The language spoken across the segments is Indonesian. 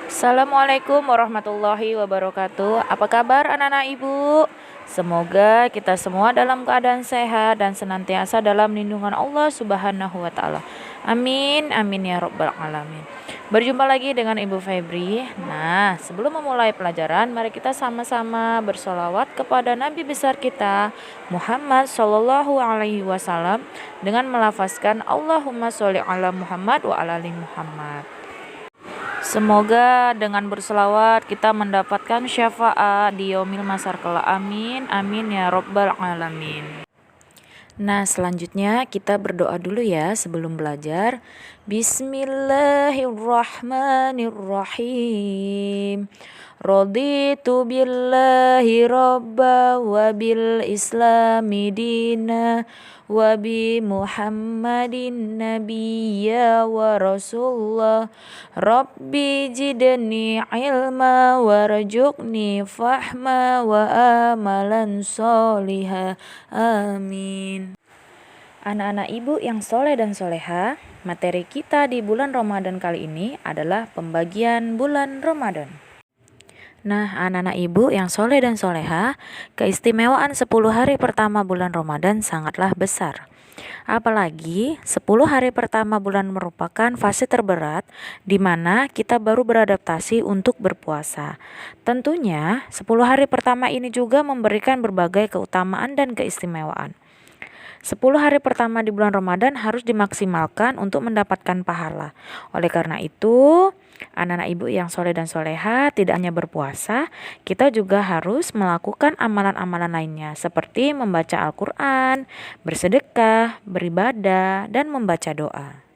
Assalamualaikum warahmatullahi wabarakatuh. Apa kabar anak-anak ibu? Semoga kita semua dalam keadaan sehat dan senantiasa dalam lindungan Allah Subhanahu wa taala. Amin amin ya rabbal alamin. Berjumpa lagi dengan Ibu Febri. Nah, sebelum memulai pelajaran, mari kita sama-sama bersolawat kepada Nabi besar kita Muhammad Shallallahu alaihi wasallam dengan melafazkan Allahumma sholli ala Muhammad wa ala ali Muhammad. Semoga dengan berselawat kita mendapatkan syafaat di yaumil mahsyar kelak. Amin amin ya rabbal alamin. Nah, selanjutnya kita berdoa dulu ya sebelum belajar. Bismillahirrahmanirrahim. Raditu billahi robba wa bil islami dina wa bi Muhammadin nabiyya wa rasulullah. Rabbi jidni ilma warzuqni fahma wa amalan soliha. Amin. Anak-anak ibu yang soleh dan soleha, materi kita di bulan Ramadan kali ini adalah pembagian bulan Ramadan. Nah, anak-anak ibu yang soleh dan soleha, keistimewaan 10 hari pertama bulan Ramadan sangatlah besar. Apalagi 10 hari pertama bulan merupakan fase terberat di mana kita baru beradaptasi untuk berpuasa. Tentunya 10 hari pertama ini juga memberikan berbagai keutamaan dan keistimewaan. 10 hari pertama di bulan Ramadan harus dimaksimalkan untuk mendapatkan pahala. Oleh karena itu, anak-anak ibu yang soleh dan soleha tidak hanya berpuasa, kita juga harus melakukan amalan-amalan lainnya seperti membaca Al-Quran, bersedekah, beribadah, dan membaca doa.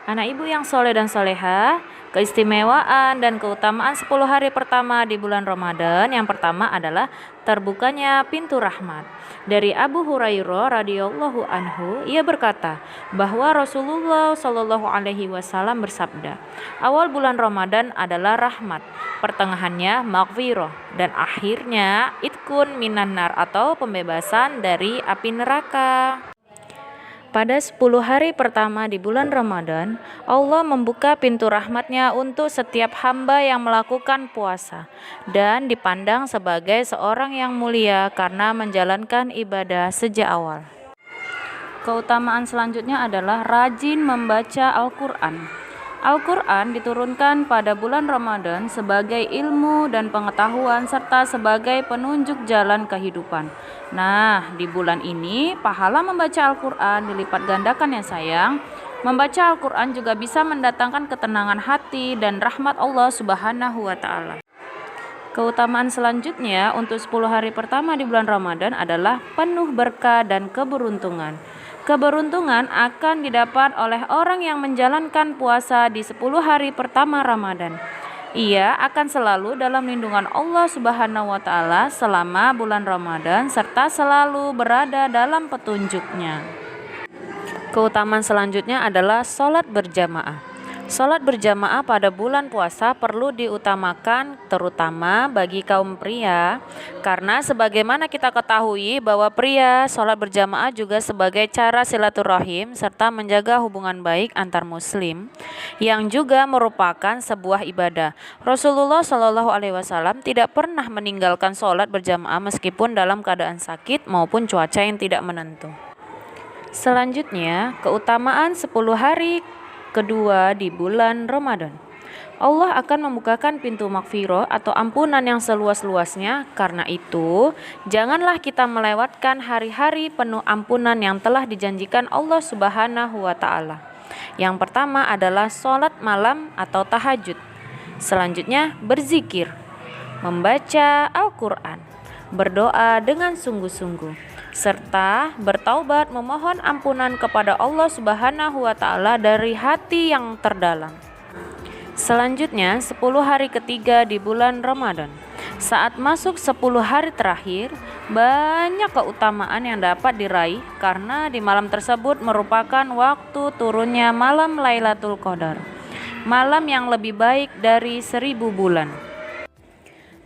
Anak ibu yang soleh dan soleha, keistimewaan dan keutamaan 10 hari pertama di bulan Ramadan yang pertama adalah terbukanya pintu rahmat. Dari Abu Hurairah radhiyallahu anhu, ia berkata bahwa Rasulullah Shallallahu alaihi wasallam bersabda, awal bulan Ramadan adalah rahmat, pertengahannya maghfirah, dan akhirnya itkun minan nar atau pembebasan dari api neraka. Pada 10 hari pertama di bulan Ramadan, Allah membuka pintu rahmat-Nya untuk setiap hamba yang melakukan puasa dan dipandang sebagai seorang yang mulia karena menjalankan ibadah sejak awal. Keutamaan selanjutnya adalah rajin membaca Al-Quran. Al-Quran diturunkan pada bulan Ramadan sebagai ilmu dan pengetahuan serta sebagai penunjuk jalan kehidupan. Nah, di bulan ini pahala membaca Al-Quran dilipat gandakan ya sayang. Membaca Al-Quran juga bisa mendatangkan ketenangan hati dan rahmat Allah Subhanahu wa taala. Keutamaan selanjutnya untuk 10 hari pertama di bulan Ramadan adalah penuh berkah dan keberuntungan. Keberuntungan akan didapat oleh orang yang menjalankan puasa di 10 hari pertama Ramadan. Ia akan selalu dalam lindungan Allah Subhanahu wa taala selama bulan Ramadan serta selalu berada dalam petunjuk-Nya. Keutamaan selanjutnya adalah sholat berjamaah. Sholat berjamaah pada bulan puasa perlu diutamakan terutama bagi kaum pria karena sebagaimana kita ketahui bahwa pria sholat berjamaah juga sebagai cara silaturahim serta menjaga hubungan baik antar muslim yang juga merupakan sebuah ibadah. Rasulullah Shallallahu alaihi wasallam tidak pernah meninggalkan sholat berjamaah meskipun dalam keadaan sakit maupun cuaca yang tidak menentu. Selanjutnya, keutamaan 10 hari kedua di bulan Ramadan. Allah akan membukakan pintu maghfirah atau ampunan yang seluas-luasnya. Karena itu, janganlah kita melewatkan hari-hari penuh ampunan yang telah dijanjikan Allah Subhanahu wa taala. Yang pertama adalah sholat malam atau tahajud. Selanjutnya, berzikir, membaca Al-Quran, berdoa dengan sungguh-sungguh, serta bertaubat memohon ampunan kepada Allah Subhanahu wa taala dari hati yang terdalam. Selanjutnya 10 hari ketiga di bulan Ramadan. Saat masuk 10 hari terakhir, banyak keutamaan yang dapat diraih karena di malam tersebut merupakan waktu turunnya malam Lailatul Qadar, malam yang lebih baik dari 1000 bulan.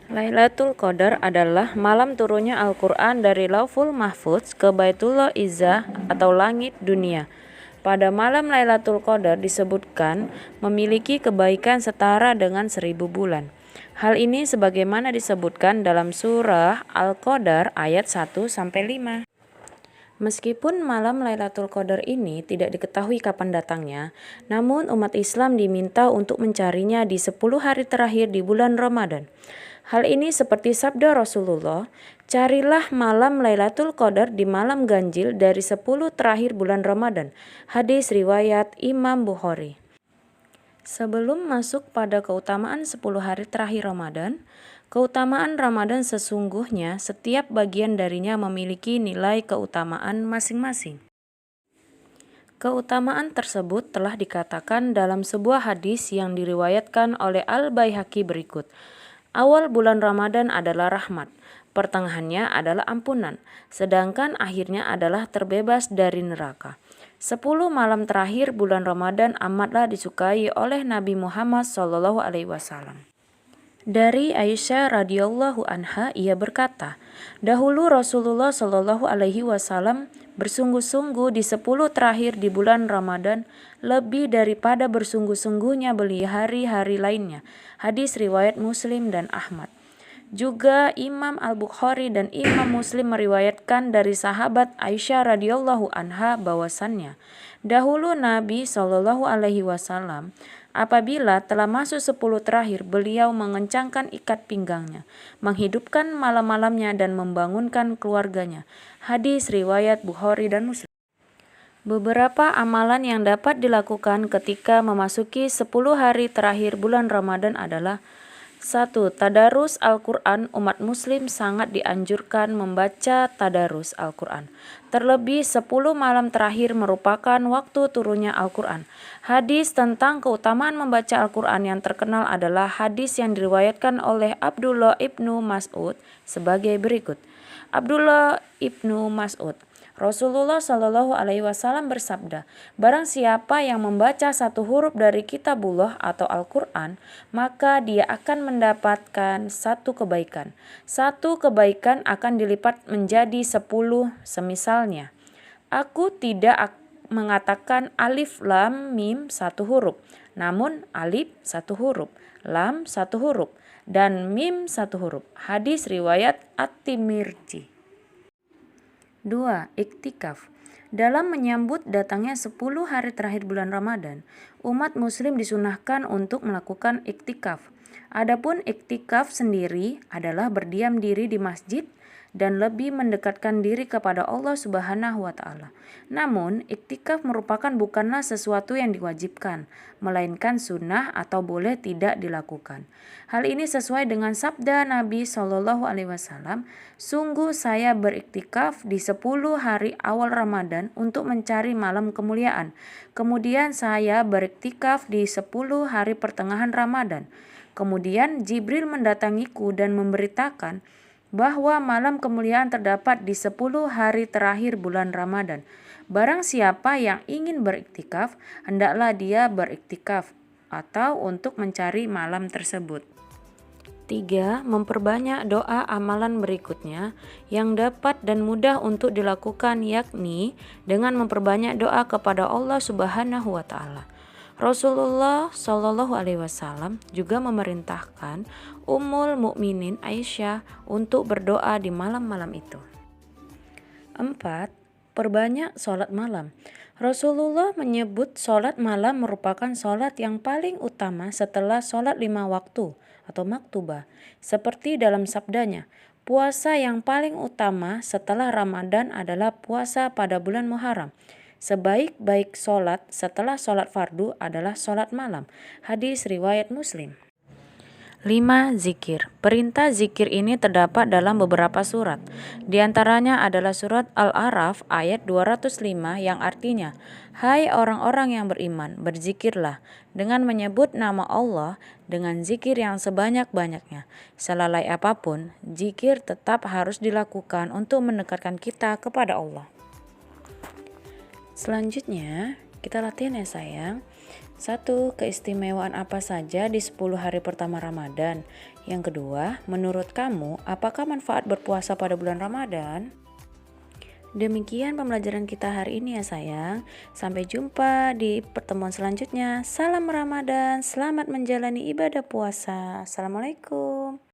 Lailatul Qadar adalah malam turunnya Al-Quran dari Lauful Mahfuz ke Baitullah Izzah atau langit dunia. pada malam Lailatul Qadar disebutkan memiliki kebaikan setara dengan 1000 bulan. Hal ini sebagaimana disebutkan dalam surah Al-Qadar ayat 1-5. Meskipun malam Lailatul Qadar ini tidak diketahui kapan datangnya, namun umat Islam diminta untuk mencarinya di 10 hari terakhir di bulan Ramadan. Hal ini seperti sabda Rasulullah, carilah malam Lailatul Qadar di malam ganjil dari 10 terakhir bulan Ramadan. Hadis riwayat Imam Bukhari. Sebelum masuk pada keutamaan 10 hari terakhir Ramadan, keutamaan Ramadan sesungguhnya setiap bagian darinya memiliki nilai keutamaan masing-masing. Keutamaan tersebut telah dikatakan dalam sebuah hadis yang diriwayatkan oleh Al-Baihaqi berikut. Awal bulan Ramadan adalah rahmat, pertengahannya adalah ampunan, sedangkan akhirnya adalah terbebas dari neraka. 10 malam terakhir bulan Ramadan amatlah disukai oleh Nabi Muhammad SAW. Dari Aisyah radhiyallahu anha ia berkata, dahulu Rasulullah SAW bersungguh-sungguh di 10 terakhir di bulan Ramadan lebih daripada bersungguh-sungguhnya beli hari-hari lainnya. Hadis riwayat Muslim dan Ahmad. Juga Imam Al-Bukhari dan Imam Muslim meriwayatkan dari sahabat Aisyah radhiyallahu anha bahwasannya dahulu Nabi SAW apabila telah masuk 10 terakhir, beliau mengencangkan ikat pinggangnya, menghidupkan malam-malamnya dan membangunkan keluarganya. Hadis riwayat Bukhari dan Muslim. Beberapa amalan yang dapat dilakukan ketika memasuki 10 hari terakhir bulan Ramadan adalah 1. Tadarus Al-Quran. Umat muslim sangat dianjurkan membaca tadarus Al-Quran. Terlebih 10 malam terakhir merupakan waktu turunnya Al-Quran. Hadis tentang keutamaan membaca Al-Quran yang terkenal adalah hadis yang diriwayatkan oleh Abdullah ibnu Mas'ud sebagai berikut. Abdullah ibnu Mas'ud, Rasulullah SAW bersabda, barang siapa yang membaca satu huruf dari kitabullah atau Al-Quran, maka dia akan mendapatkan satu kebaikan. Satu kebaikan akan dilipat menjadi 10 semisalnya. Aku tidak mengatakan alif lam mim satu huruf, namun alif satu huruf, lam satu huruf, dan mim satu huruf. Hadis riwayat At-Tirmidzi. 2. Iktikaf. Dalam menyambut datangnya 10 hari terakhir bulan Ramadan, umat muslim disunahkan untuk melakukan iktikaf. Adapun iktikaf sendiri adalah berdiam diri di masjid dan lebih mendekatkan diri kepada Allah Subhanahu wa taala. Namun, iktikaf merupakan bukanlah sesuatu yang diwajibkan, melainkan sunnah atau boleh tidak dilakukan. Hal ini sesuai dengan sabda Nabi SAW, sungguh saya beriktikaf di 10 hari awal Ramadan untuk mencari malam kemuliaan. Kemudian saya beriktikaf di 10 hari pertengahan Ramadan. Kemudian Jibril mendatangiku dan memberitakan bahwa malam kemuliaan terdapat di 10 hari terakhir bulan Ramadan. Barang siapa yang ingin beriktikaf, hendaklah dia beriktikaf atau untuk mencari malam tersebut. 3. Memperbanyak doa amalan berikutnya yang dapat dan mudah untuk dilakukan, yakni dengan memperbanyak doa kepada Allah Subhanahu wa taala. Rasulullah SAW juga memerintahkan Ummul Mukminin Aisyah untuk berdoa di malam-malam itu. 4. Perbanyak sholat malam. Rasulullah menyebut sholat malam merupakan sholat yang paling utama setelah sholat 5 waktu atau maktubah. Seperti dalam sabdanya, puasa yang paling utama setelah Ramadan adalah puasa pada bulan Muharram. Sebaik-baik sholat setelah sholat fardu adalah sholat malam. Hadis riwayat Muslim. 5. Zikir. Perintah zikir ini terdapat dalam beberapa surat. Di antaranya adalah surat Al-A'raf ayat 205 yang artinya, hai orang-orang yang beriman, berzikirlah dengan menyebut nama Allah dengan zikir yang sebanyak-banyaknya. Selalai apapun, zikir tetap harus dilakukan untuk mendekatkan kita kepada Allah. Selanjutnya, kita latihan ya sayang. 1. Keistimewaan apa saja di 10 hari pertama Ramadan? Yang kedua, menurut kamu, apakah manfaat berpuasa pada bulan Ramadan? Demikian pembelajaran kita hari ini ya sayang. Sampai jumpa di pertemuan selanjutnya. Salam Ramadan, selamat menjalani ibadah puasa. Assalamualaikum.